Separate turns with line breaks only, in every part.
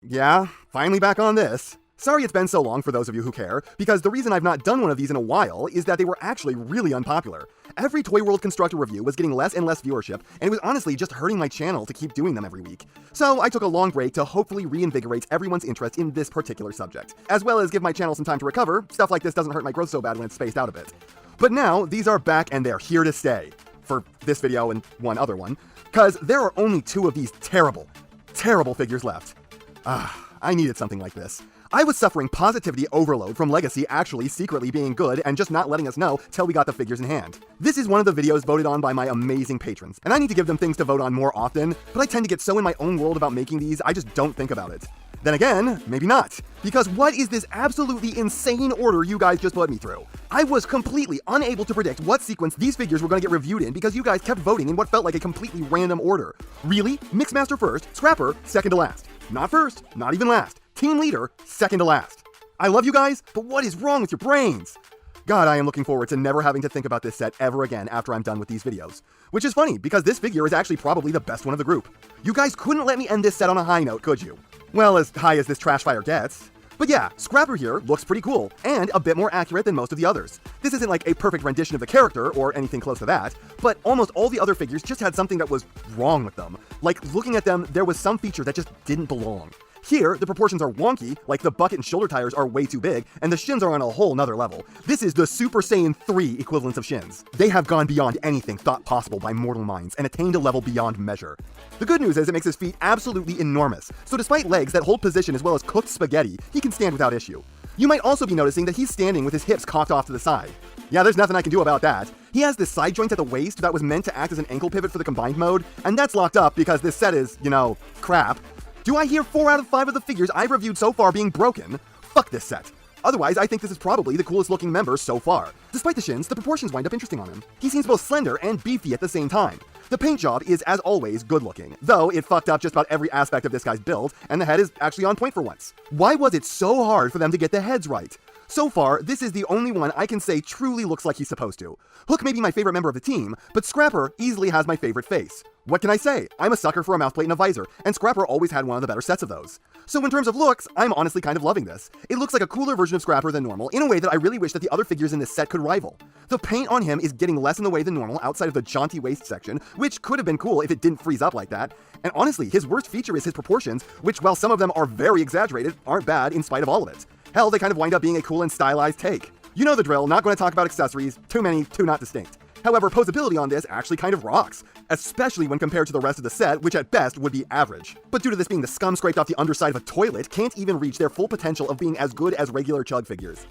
Yeah, finally back on this. Sorry it's been so long for those of you who care, because the reason I've not done one of these in a while is that they were actually really unpopular. Every Toyworld Constructor review was getting less and less viewership, and it was honestly just hurting my channel to keep doing them every week. So I took a long break to hopefully reinvigorate everyone's interest in this particular subject, as well as give my channel some time to recover. Stuff like this doesn't hurt my growth so bad when it's spaced out a bit. But now, these are back and they're here to stay. For this video and one other one, because there are only 2 of these terrible, terrible figures left. I needed something like this. I was suffering positivity overload from Legacy actually secretly being good and just not letting us know till we got the figures in hand. This is one of the videos voted on by my amazing patrons, and I need to give them things to vote on more often, but I tend to get so in my own world about making these, I just don't think about it. Then again, maybe not. Because what is this absolutely insane order you guys just put me through? I was completely unable to predict what sequence these figures were going to get reviewed in because you guys kept voting in what felt like a completely random order. Really? Mixmaster first, Scrapper second to last. Not first, not even last. Team Leader second to last. I love you guys, but what is wrong with your brains? God, I am looking forward to never having to think about this set ever again after I'm done with these videos. Which is funny, because this figure is actually probably the best one of the group. You guys couldn't let me end this set on a high note, could you? Well, as high as this trash fire gets. But yeah, Scrapper here looks pretty cool, and a bit more accurate than most of the others. This isn't like a perfect rendition of the character, or anything close to that, but almost all the other figures just had something that was wrong with them. Like, looking at them, there was some feature that just didn't belong. Here, the proportions are wonky, like the bucket and shoulder tires are way too big, and the shins are on a whole nother level. This is the Super Saiyan 3 equivalence of shins. They have gone beyond anything thought possible by mortal minds and attained a level beyond measure. The good news is it makes his feet absolutely enormous, so despite legs that hold position as well as cooked spaghetti, he can stand without issue. You might also be noticing that he's standing with his hips cocked off to the side. Yeah, there's nothing I can do about that. He has this side joint at the waist that was meant to act as an ankle pivot for the combined mode, and that's locked up because this set is, crap. Do I hear 4 out of 5 of the figures I've reviewed so far being broken? Fuck this set. Otherwise, I think this is probably the coolest looking member so far. Despite the shins, the proportions wind up interesting on him. He seems both slender and beefy at the same time. The paint job is, as always, good looking, though it fucked up just about every aspect of this guy's build, and the head is actually on point for once. Why was it so hard for them to get the heads right? So far, this is the only one I can say truly looks like he's supposed to. Hook may be my favorite member of the team, but Scrapper easily has my favorite face. What can I say? I'm a sucker for a mouthplate and a visor, and Scrapper always had one of the better sets of those. So in terms of looks, I'm honestly kind of loving this. It looks like a cooler version of Scrapper than normal, in a way that I really wish that the other figures in this set could rival. The paint on him is getting less in the way than normal outside of the jaunty waist section, which could have been cool if it didn't freeze up like that. And honestly, his worst feature is his proportions, which while some of them are very exaggerated, aren't bad in spite of all of it. Hell, they kind of wind up being a cool and stylized take. You know the drill, not going to talk about accessories, too many, too not distinct. However, posability on this actually kind of rocks, especially when compared to the rest of the set, which at best would be average. But due to this being the scum scraped off the underside of a toilet, can't even reach their full potential of being as good as regular Chug figures.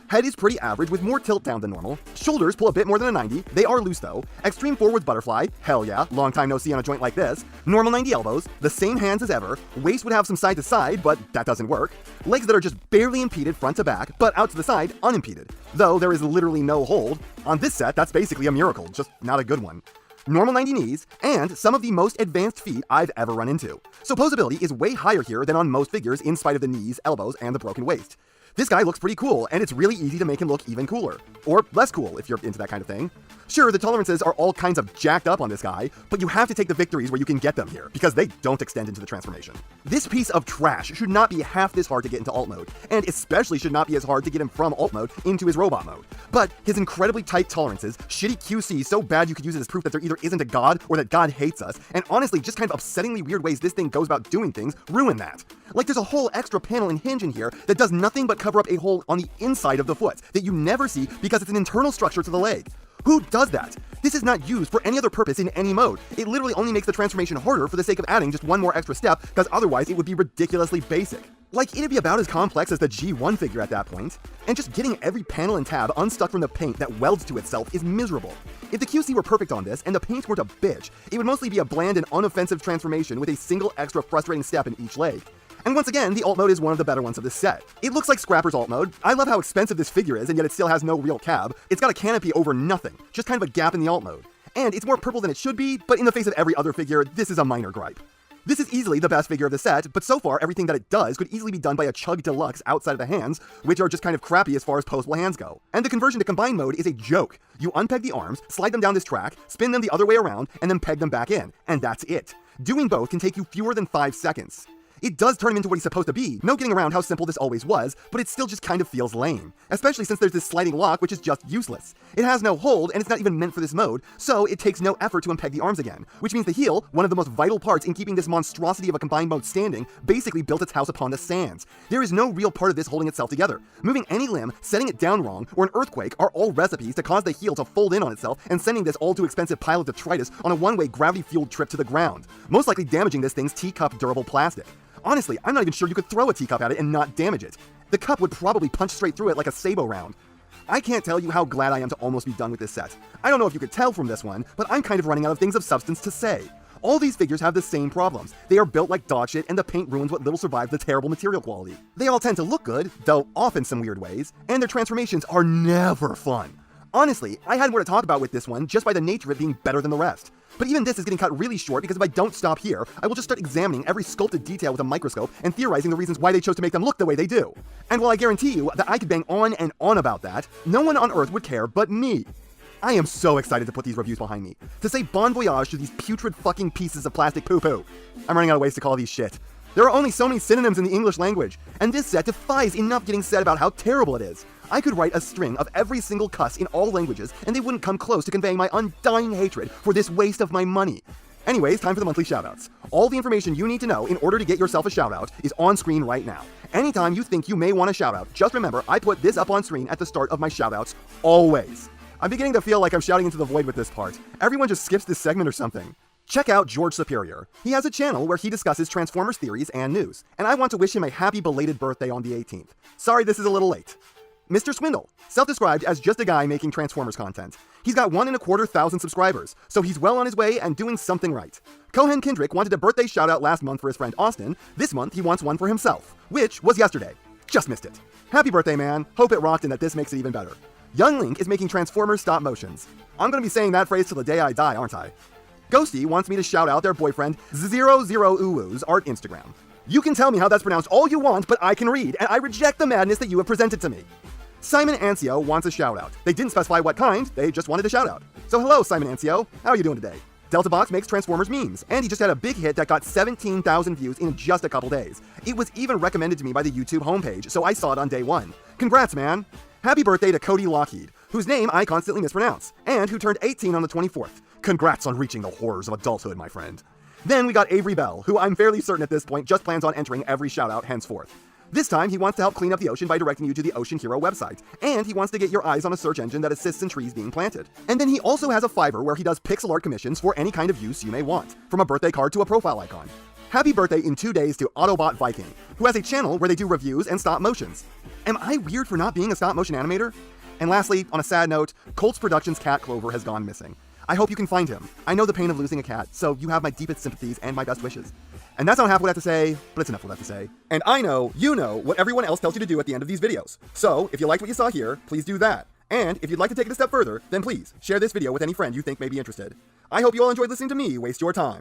Head is pretty average with more tilt down than normal. Shoulders pull a bit more than a 90, they are loose though. Extreme forwards butterfly, hell yeah, long time no see on a joint like this. Normal 90 elbows, the same hands as ever. Waist would have some side to side, but that doesn't work. Legs that are just barely impeded front to back, but out to the side, unimpeded. Though there is literally no hold. On this set, that's basically a miracle, just not a good one. Normal 90 knees, and some of the most advanced feet I've ever run into. So posability is way higher here than on most figures in spite of the knees, elbows, and the broken waist. This guy looks pretty cool, and it's really easy to make him look even cooler. Or less cool, if you're into that kind of thing. Sure, the tolerances are all kinds of jacked up on this guy, but you have to take the victories where you can get them here, because they don't extend into the transformation. This piece of trash should not be half this hard to get into alt mode, and especially should not be as hard to get him from alt mode into his robot mode. But his incredibly tight tolerances, shitty QC so bad you could use it as proof that there either isn't a god or that God hates us, and honestly just kind of upsettingly weird ways this thing goes about doing things, ruin that. Like there's a whole extra panel and hinge in here that does nothing but cover up a hole on the inside of the foot that you never see because it's an internal structure to the leg. Who does that? This is not used for any other purpose in any mode. It literally only makes the transformation harder for the sake of adding just one more extra step, because otherwise it would be ridiculously basic. Like, it'd be about as complex as the G1 figure at that point. And just getting every panel and tab unstuck from the paint that welds to itself is miserable. If the QC were perfect on this, and the paint weren't a bitch, it would mostly be a bland and unoffensive transformation with a single extra frustrating step in each leg. And once again, the alt mode is one of the better ones of this set. It looks like Scrapper's alt mode. I love how expensive this figure is, and yet it still has no real cab. It's got a canopy over nothing, just kind of a gap in the alt mode. And it's more purple than it should be, but in the face of every other figure, this is a minor gripe. This is easily the best figure of the set, but so far everything that it does could easily be done by a Chug Deluxe outside of the hands, which are just kind of crappy as far as posable hands go. And the conversion to combined mode is a joke. You unpeg the arms, slide them down this track, spin them the other way around, and then peg them back in, and that's it. Doing both can take you fewer than 5 seconds. It does turn him into what he's supposed to be, no getting around how simple this always was, but it still just kind of feels lame. Especially since there's this sliding lock which is just useless. It has no hold, and it's not even meant for this mode, so it takes no effort to unpeg the arms again. Which means the heel, one of the most vital parts in keeping this monstrosity of a combined mode standing, basically built its house upon the sands. There is no real part of this holding itself together. Moving any limb, setting it down wrong, or an earthquake are all recipes to cause the heel to fold in on itself and sending this all too expensive pile of detritus on a one-way gravity-fueled trip to the ground, most likely damaging this thing's teacup durable plastic. Honestly, I'm not even sure you could throw a teacup at it and not damage it. The cup would probably punch straight through it like a sabot round. I can't tell you how glad I am to almost be done with this set. I don't know if you could tell from this one, but I'm kind of running out of things of substance to say. All these figures have the same problems. They are built like dog shit, and the paint ruins what little survives the terrible material quality. They all tend to look good, though off in some weird ways, and their transformations are never fun. Honestly, I had more to talk about with this one just by the nature of it being better than the rest. But even this is getting cut really short because if I don't stop here, I will just start examining every sculpted detail with a microscope and theorizing the reasons why they chose to make them look the way they do. And while I guarantee you that I could bang on and on about that, no one on Earth would care but me. I am so excited to put these reviews behind me, to say bon voyage to these putrid fucking pieces of plastic poo-poo. I'm running out of ways to call these shit. There are only so many synonyms in the English language, and this set defies enough getting said about how terrible it is. I could write a string of every single cuss in all languages, and they wouldn't come close to conveying my undying hatred for this waste of my money. Anyways, time for the monthly shoutouts. All the information you need to know in order to get yourself a shoutout is on screen right now. Anytime you think you may want a shoutout, just remember I put this up on screen at the start of my shoutouts, always. I'm beginning to feel like I'm shouting into the void with this part. Everyone just skips this segment or something. Check out George Superior. He has a channel where he discusses Transformers theories and news, and I want to wish him a happy belated birthday on the 18th. Sorry this is a little late. Mr. Swindle, self-described as just a guy making Transformers content. He's got 1,250,000 subscribers, so he's well on his way and doing something right. Cohen Kendrick wanted a birthday shoutout last month for his friend Austin. This month he wants one for himself, which was yesterday. Just missed it. Happy birthday, man. Hope it rocked and that this makes it even better. Young Link is making Transformers stop motions. I'm gonna be saying that phrase till the day I die, aren't I? Ghosty wants me to shout out their boyfriend 00uwu's art Instagram. You can tell me how that's pronounced all you want, but I can read, and I reject the madness that you have presented to me. Simon Ancio wants a shout out. They didn't specify what kind, they just wanted a shout out. So hello, Simon Ancio. How are you doing today? DeltaBox makes Transformers memes, and he just had a big hit that got 17,000 views in just a couple days. It was even recommended to me by the YouTube homepage, so I saw it on day one. Congrats, man! Happy birthday to Cody Lockheed, whose name I constantly mispronounce, and who turned 18 on the 24th. Congrats on reaching the horrors of adulthood, my friend. Then we got Avery Bell, who I'm fairly certain at this point just plans on entering every shoutout henceforth. This time, he wants to help clean up the ocean by directing you to the Ocean Hero website, and he wants to get your eyes on a search engine that assists in trees being planted. And then he also has a Fiverr where he does pixel art commissions for any kind of use you may want, from a birthday card to a profile icon. Happy birthday in 2 days to Autobot Viking, who has a channel where they do reviews and stop motions. Am I weird for not being a stop motion animator? And lastly, on a sad note, Colts Productions' cat Clover has gone missing. I hope you can find him. I know the pain of losing a cat, so you have my deepest sympathies and my best wishes. And that's not half what I have to say, but it's enough what I have to say. And I know, you know, what everyone else tells you to do at the end of these videos. So, if you liked what you saw here, please do that. And if you'd like to take it a step further, then please, share this video with any friend you think may be interested. I hope you all enjoyed listening to me waste your time.